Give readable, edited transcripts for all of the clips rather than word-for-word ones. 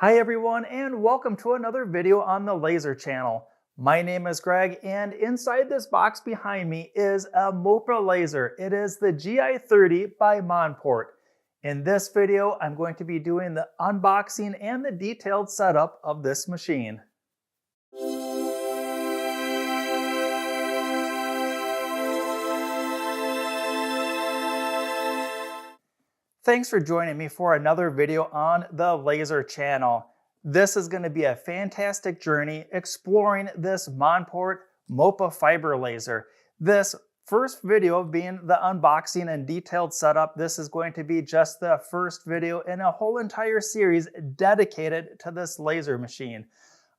Hi everyone, and welcome to another video on the Laser channel. My name is Greg, and inside this box behind me is a Monport laser. It is the GI30 by Monport. In this video, I'm going to be doing the unboxing and the detailed setup of this machine. Thanks for joining me for another video on the Laser channel. This is going to be a fantastic journey exploring this Monport MOPA fiber laser. This first video being the unboxing and detailed setup. This is going to be just the first video in a whole entire series dedicated to this laser machine.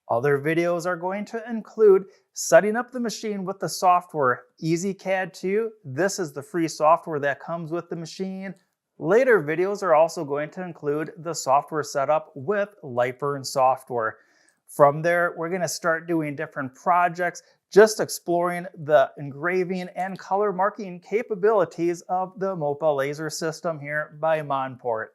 Other videos are going to include setting up the machine with the software EasyCAD 2. This is the free software that comes with the machine. Later videos are also going to include the software setup with Lightburn software. From there, we're going to start doing different projects, just exploring the engraving and color marking capabilities of the MOPA laser system here by Monport.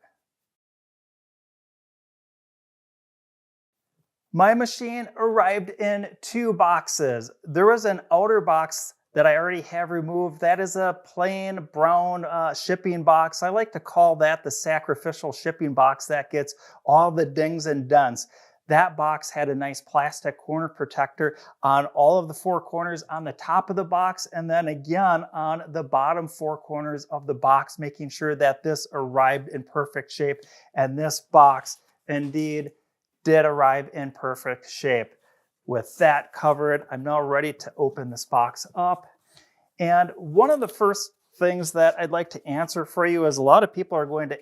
My machine arrived in two boxes. There was an outer box that I already have removed. That is a plain brown shipping box. I like to call that the sacrificial shipping box that gets all the dings and dents. That box had a nice plastic corner protector on all of the four corners on the top of the box, and then again on the bottom four corners of the box, making sure that this arrived in perfect shape. And this box indeed did arrive in perfect shape. With that covered, I'm now ready to open this box up. And one of the first things that I'd like to answer for you is a lot of people are going to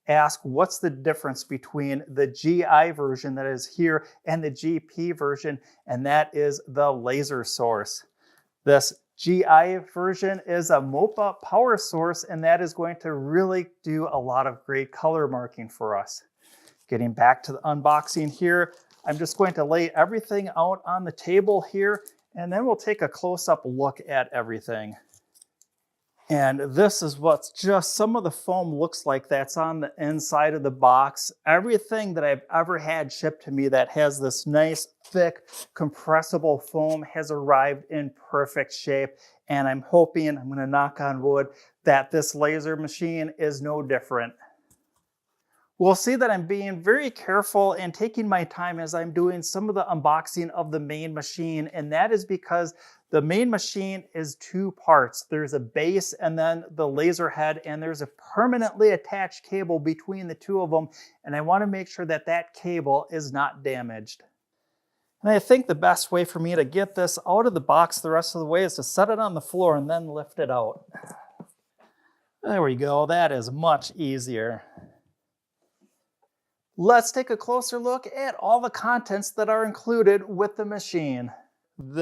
ask, what's the difference between the GI version that is here and the GP version? And that is the laser source. This GI version is a MOPA power source, and that is going to really do a lot of great color marking for us. Getting back to the unboxing here, I'm just going to lay everything out on the table here, and then we'll take a close-up look at everything. And this is what just some of the foam looks like that's on the inside of the box. Everything that I've ever had shipped to me that has this nice, thick, compressible foam has arrived in perfect shape. And I'm hoping, I'm going to knock on wood, that this laser machine is no different. We'll see that I'm being very careful and taking my time as I'm doing some of the unboxing of the main machine, and that is because the main machine is two parts. There's a base and then the laser head, and there's a permanently attached cable between the two of them, and I want to make sure that that cable is not damaged. And I think the best way for me to get this out of the box the rest of the way is to set it on the floor and then lift it out. There we go, that is much easier. Let's take a closer look at all the contents that are included with the machine.